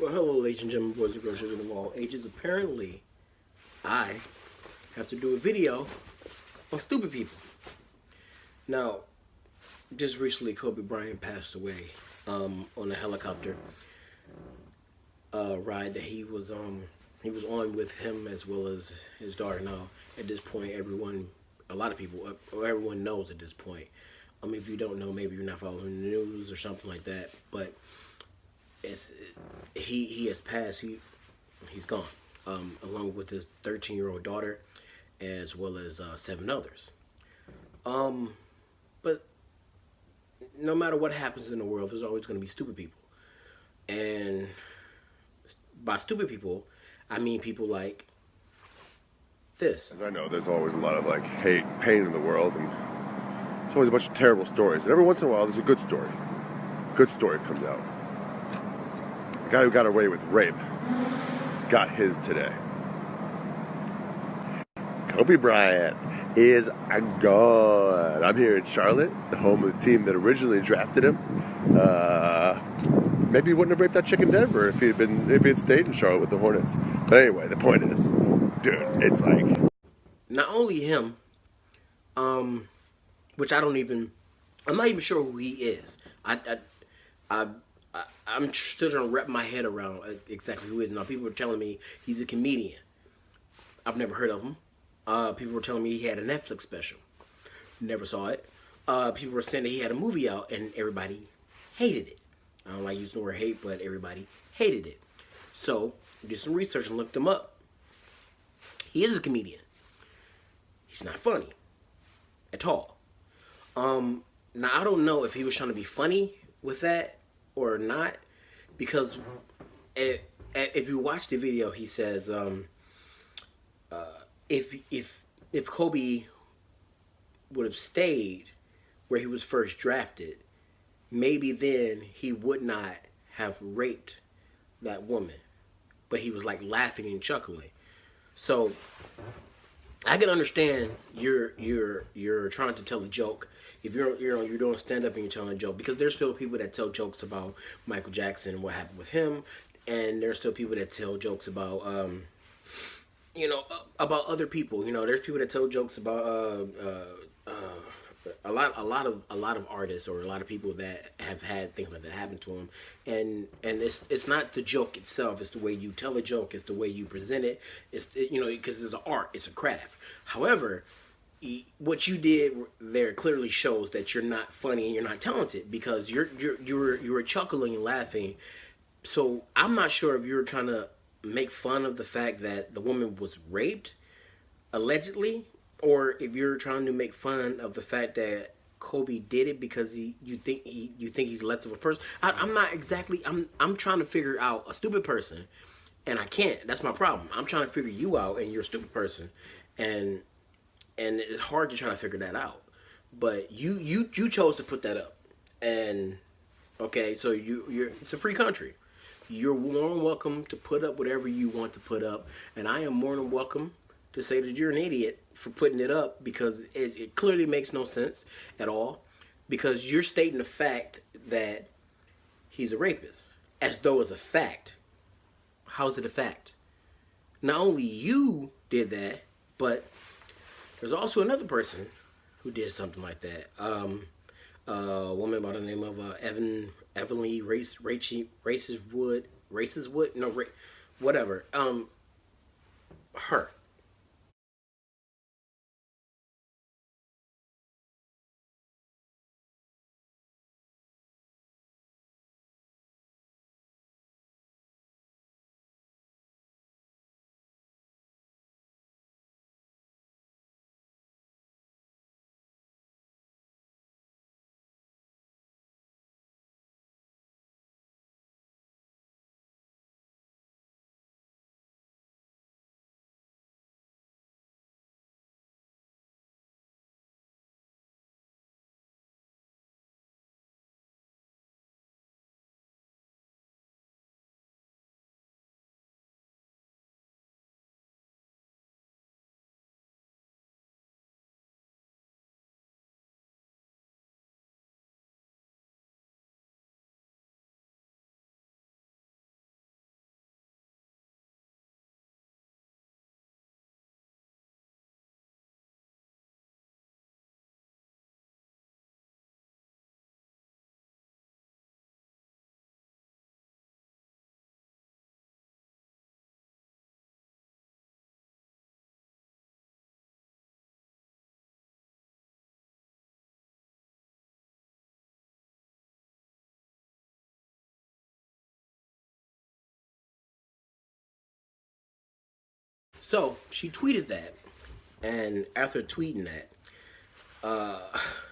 Well, hello, ladies and gentlemen, boys and girls, children of all ages. Apparently, I have to do a video on stupid people. Now, just recently, Kobe Bryant passed away on a helicopter ride that he was on with him as well as his daughter. Now, at this point, a lot of people, or everyone knows at this point. If you don't know, maybe you're not following the news or something like that. But it's he has passed. He's gone, along with his 13-year-old daughter, as well as 7 others. But no matter what happens in the world, there's always going to be stupid people, and by stupid people, I mean people like this. As I know, there's always a lot of hate, pain in the world, and there's always a bunch of terrible stories. And every once in a while, there's a good story. A good story comes out. The guy who got away with rape got his today. Kobe Bryant is gone. I'm here in Charlotte, the home of the team that originally drafted him. Maybe he wouldn't have raped that chick in Denver if he had stayed in Charlotte with the Hornets. But anyway, the point is, dude, it's like not only him, which I'm not even sure who he is. I'm still trying to wrap my head around exactly who he is. Now, people are telling me he's a comedian. I've never heard of him. People were telling me he had a Netflix special. Never saw it. People were saying that he had a movie out and everybody hated it. I don't like using the word hate, but everybody hated it. So, I did some research and looked him up. He is a comedian. He's not funny at all. Now, I don't know if he was trying to be funny with that or not, because if you watch the video, he says, if Kobe would have stayed where he was first drafted, maybe then he would not have raped that woman. But he was laughing and chuckling. So I can understand you're trying to tell a joke. If you're doing stand up and you're telling a joke, because there's still people that tell jokes about Michael Jackson and what happened with him, and there's still people that tell jokes about about other people. There's people that tell jokes about a lot of artists or a lot of people that have had things like that happen to them, and it's not the joke itself, it's the way you tell a joke, it's the way you present it, because it's an art, it's a craft. However, what you did there clearly shows that you're not funny and you're not talented, because you were chuckling and laughing. So I'm not sure if you were trying to make fun of the fact that the woman was raped, allegedly, or if you're trying to make fun of the fact that Kobe did it because you think he's less of a person. I'm not exactly. I'm trying to figure out a stupid person, and I can't. That's my problem. I'm trying to figure you out, and you're a stupid person, and it's hard to try to figure that out. But you chose to put that up, and okay, so it's a free country. You're more than welcome to put up whatever you want to put up, and I am more than welcome to say that you're an idiot for putting it up, because it clearly makes no sense at all, because you're stating the fact that he's a rapist as though it's a fact. How's it a fact? Not only you did that, but there's also another person who did something like that. A woman by the name of Evanly whatever. Her. So she tweeted that, and after tweeting that,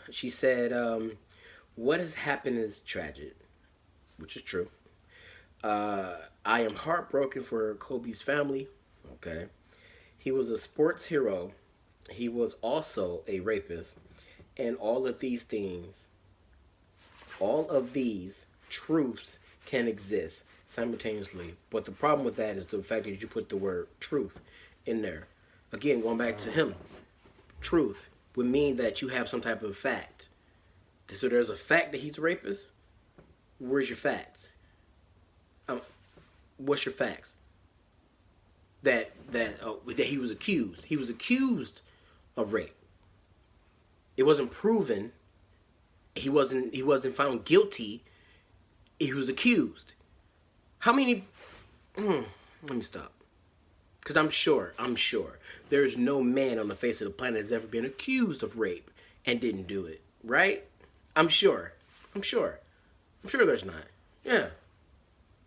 she said, "What has happened is tragic," which is true. I am heartbroken for Kobe's family. Okay, he was a sports hero. He was also a rapist, and all of these truths can exist simultaneously. But the problem with that is the fact that you put the word truth in there. Again, going back to him, truth would mean that you have some type of fact. So there's a fact that he's a rapist. Where's your facts? What's your facts? That he was accused. He was accused of rape. It wasn't proven. He wasn't found guilty. He was accused. How many? Let me stop. Because I'm sure there's no man on the face of the planet that's ever been accused of rape and didn't do it. Right? I'm sure there's not. Yeah.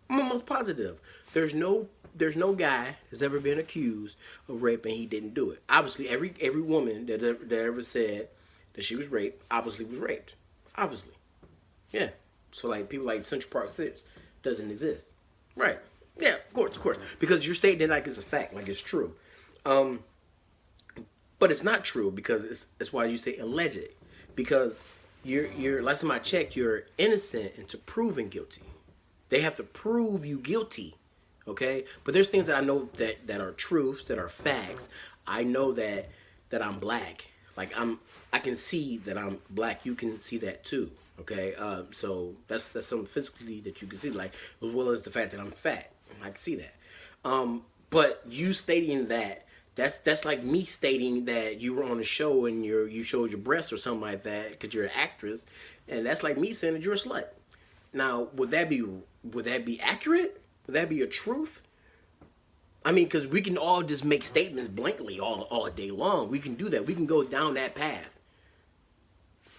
I'm almost positive. There's no guy that's ever been accused of rape and he didn't do it. Obviously, every woman that ever said that she was raped obviously was raped. Obviously. Yeah. So like people like Central Park 6 doesn't exist. Right. Yeah, of course. Because you're stating it like it's a fact, like it's true. But it's not true because it's why you say alleged. Because you're last time I checked, you're innocent until proven guilty. They have to prove you guilty. Okay? But there's things that I know that are truths, that are facts. I know that I'm black. Like I can see that I'm black. You can see that too. Okay? So that's something physically that you can see, like as well as the fact that I'm fat. I can see that. But you stating that's like me stating that you were on a show and you showed your breasts or something like that because you're an actress, and that's like me saying that you're a slut. Now, would that be accurate? Would that be a truth? I mean, because we can all just make statements blankly all day long. We can do that. We can go down that path.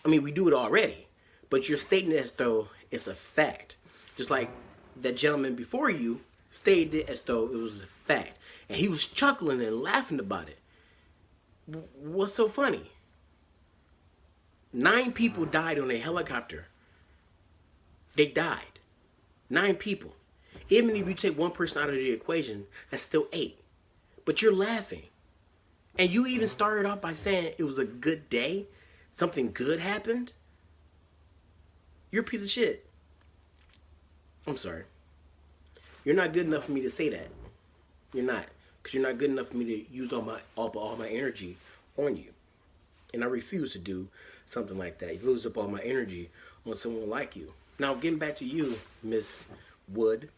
I mean, we do it already. But you're stating it as though it's a fact. Just like that gentleman before you stated it as though it was a fact. And he was chuckling and laughing about it. What's so funny? 9 people died on a helicopter. They died. 9 people. Even if you take one person out of the equation, that's still 8. But you're laughing. And you even started off by saying it was a good day. Something good happened. You're a piece of shit. I'm sorry. You're not good enough for me to say that. You're not. Because you're not good enough for me to use all my energy on you. And I refuse to do something like that. You lose up all my energy on someone like you. Now, getting back to you, Miss Wood,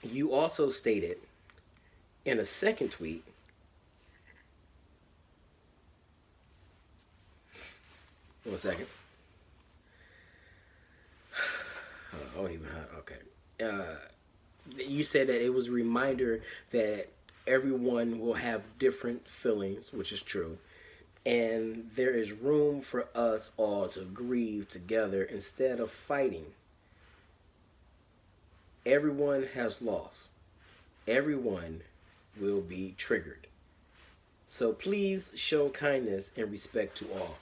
you also stated in a second tweet, one second. Okay. You said that it was a reminder that everyone will have different feelings, which is true. And there is room for us all to grieve together instead of fighting. Everyone has lost. Everyone will be triggered. So please show kindness and respect to all.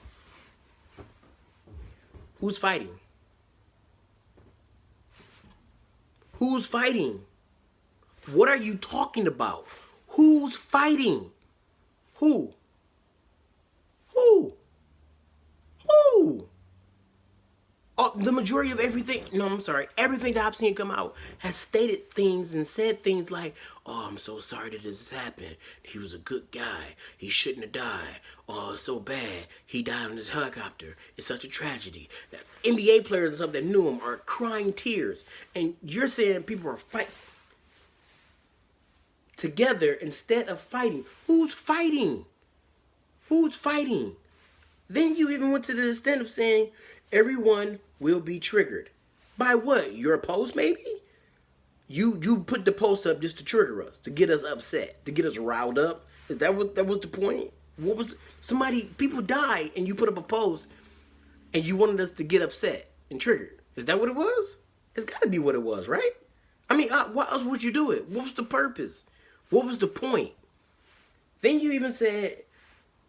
Who's fighting? Who's fighting? What are you talking about? Who's fighting? Who? The majority of everything that I've seen come out has stated things and said things like, oh, I'm so sorry that this has happened. He was a good guy. He shouldn't have died. Oh, it's so bad. He died on his helicopter. It's such a tragedy. NBA players and stuff that knew him are crying tears. And you're saying people are fighting together instead of fighting. Who's fighting? Who's fighting? Then you even went to the extent of saying everyone will be triggered. By what? Your post, maybe? You put the post up just to trigger us, to get us upset, to get us riled up. Is that was the point? What was people died and you put up a post and you wanted us to get upset and triggered. Is that what it was? It's got to be what it was, right? I mean, why else would you do it? What was the purpose? What was the point? Then you even said,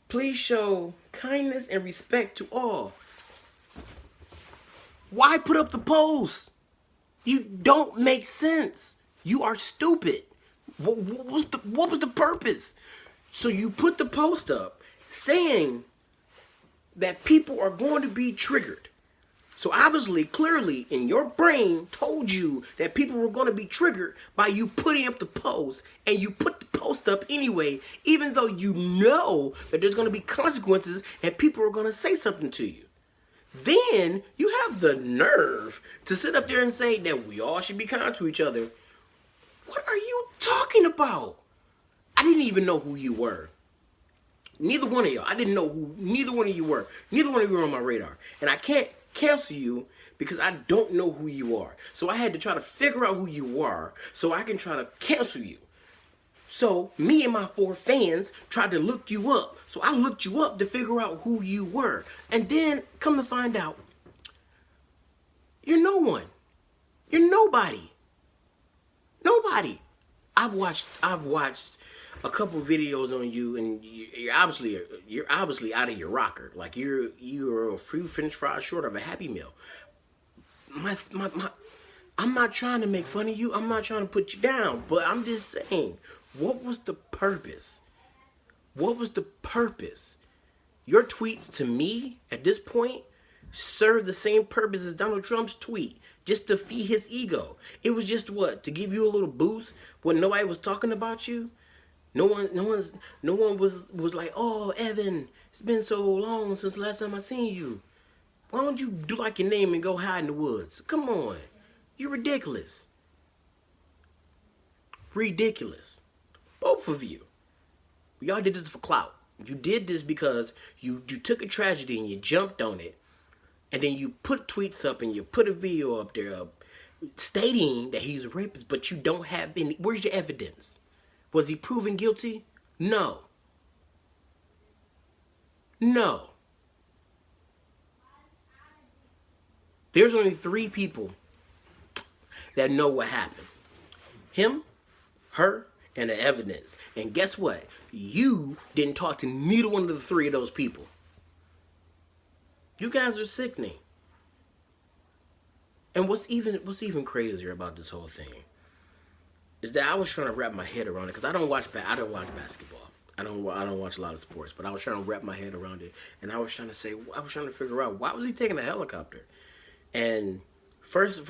please show kindness and respect to all. Why put up the post? You don't make sense. You are stupid. What was the purpose? So you put the post up saying that people are going to be triggered. So obviously, clearly, in your brain told you that people were going to be triggered by you putting up the post, and you put the post up anyway, even though you know that there's going to be consequences and people are going to say something to you. Then you have the nerve to sit up there and say that we all should be kind to each other. What are you talking about? I didn't even know who you were. Neither one of y'all. I didn't know who neither one of you were. Neither one of you were on my radar. And I can't cancel you because I don't know who you are. So I had to try to figure out who you are so I can try to cancel you. So me and my 4 fans tried to look you up. So I looked you up to figure out who you were. And then come to find out, you're no one. You're nobody. Nobody. I've watched a couple videos on you, and you're obviously out of your rocker. Like you're a few French fries short of a Happy Meal. I'm not trying to make fun of you. I'm not trying to put you down, but I'm just saying, what was the purpose? What was the purpose? Your tweets to me at this point serve the same purpose as Donald Trump's tweet, just to feed his ego. It was just what? To give you a little boost when nobody was talking about you. No one was like, oh, Evan, it's been so long since the last time I seen you. Why don't you do like your name and go hide in the woods? Come on. You're ridiculous. Ridiculous. Both of you. Y'all did this for clout. You did this because you took a tragedy and you jumped on it. And then you put tweets up and you put a video up there stating that he's a rapist, but you don't have any. Where's your evidence? Was he proven guilty? No. No. There's only 3 people that know what happened. Him, her, and the evidence. And guess what? You didn't talk to neither one of the 3 of those people. You guys are sickening. And what's even crazier about this whole thing is that I was trying to wrap my head around it, because I don't watch basketball. I don't watch a lot of sports, but I was trying to wrap my head around it, and I was trying to figure out, why was he taking a helicopter? And first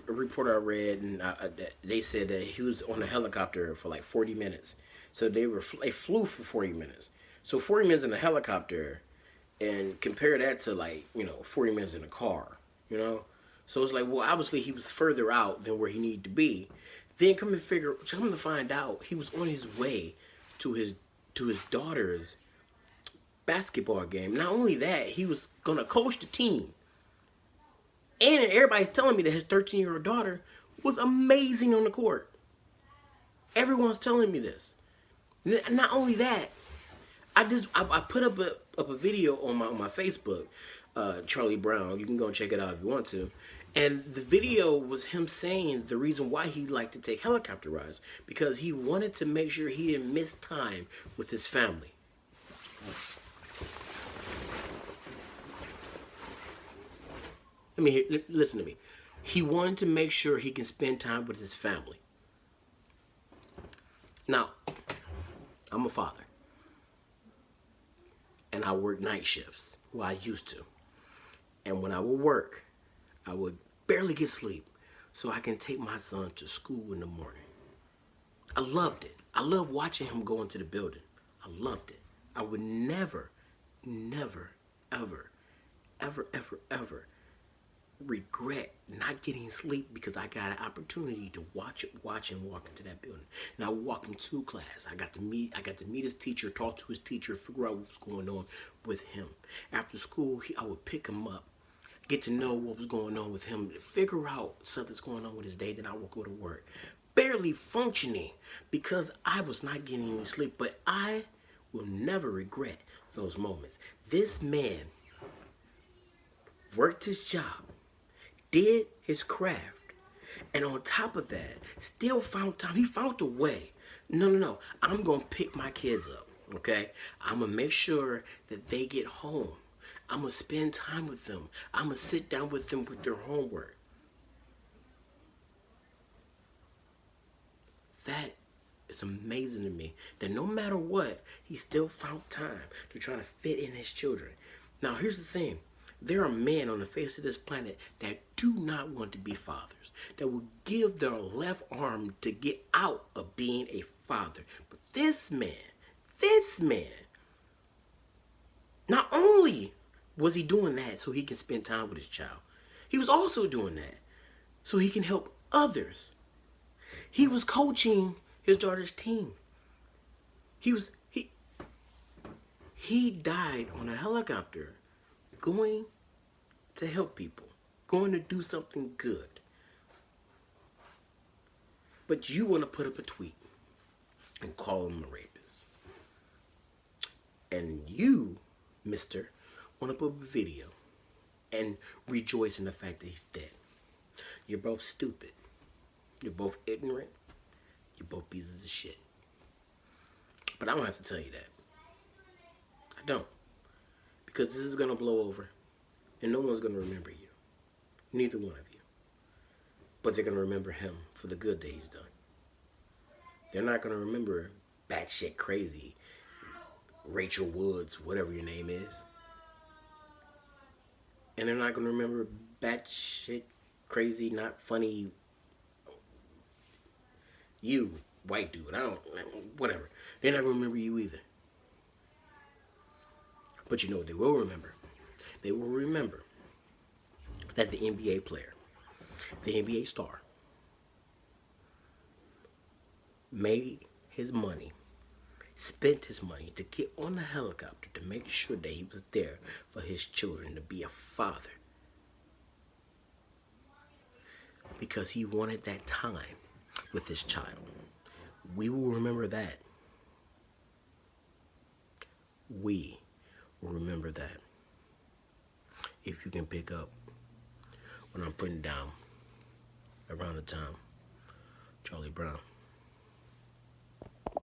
reporter I read, and they said that he was on a helicopter for like 40 minutes. So they flew for 40 minutes. So 40 minutes in a helicopter, and compare that to 40 minutes in a car, So it's like, well, obviously he was further out than where he needed to be. Then come to find out, he was on his way to his daughter's basketball game. Not only that, he was gonna coach the team. And everybody's telling me that his 13-year-old daughter was amazing on the court. Everyone's telling me this. Not only that, I put up a video on my Facebook, Kharlie Brown. You can go check it out if you want to. And the video was him saying the reason why he liked to take helicopter rides, because he wanted to make sure he didn't miss time with his family. Listen to me. He wanted to make sure he can spend time with his family. Now, I'm a father. And I work night shifts. Well, I used to. And when I would work, I would barely get sleep so I can take my son to school in the morning. I loved it. I loved watching him go into the building. I loved it. I would never, ever regret not getting sleep because I got an opportunity to watch him walk into that building. And I walked him to class. I got to meet his teacher, talk to his teacher, figure out what was going on with him. After school, I would pick him up, get to know what was going on with him, figure out something's going on with his day, then I would go to work. Barely functioning because I was not getting any sleep, but I will never regret those moments. This man worked his job, did his craft, and on top of that, still found time. He found a way. No. I'm going to pick my kids up. Okay? I'm going to make sure that they get home. I'm going to spend time with them. I'm going to sit down with them with their homework. That is amazing to me. That no matter what, he still found time to try to fit in his children. Now, here's the thing. There are men on the face of this planet that do not want to be fathers, that will give their left arm to get out of being a father. But this man, not only was he doing that so he can spend time with his child, he was also doing that so he can help others. He was coaching his daughter's team. He died on a helicopter going to help people, going to do something good. But you want to put up a tweet and call him a rapist. And you, mister, want to put up a video and rejoice in the fact that he's dead. You're both stupid. You're both ignorant. You're both pieces of shit. But I don't have to tell you that. I don't. Because this is going to blow over. And no one's going to remember you. Neither one of you. But they're going to remember him for the good that he's done. They're not going to remember batshit crazy Rachel Woods, whatever your name is. And they're not going to remember batshit crazy, not funny you, white dude. Whatever. They're not going to remember you either. But you know what they will remember? They will remember that the NBA player, the NBA star, made his money, spent his money to get on the helicopter to make sure that he was there for his children, to be a father. Because he wanted that time with his child. We will remember that. We will remember that. If you can pick up what I'm putting down around the time, Kharlie Brown.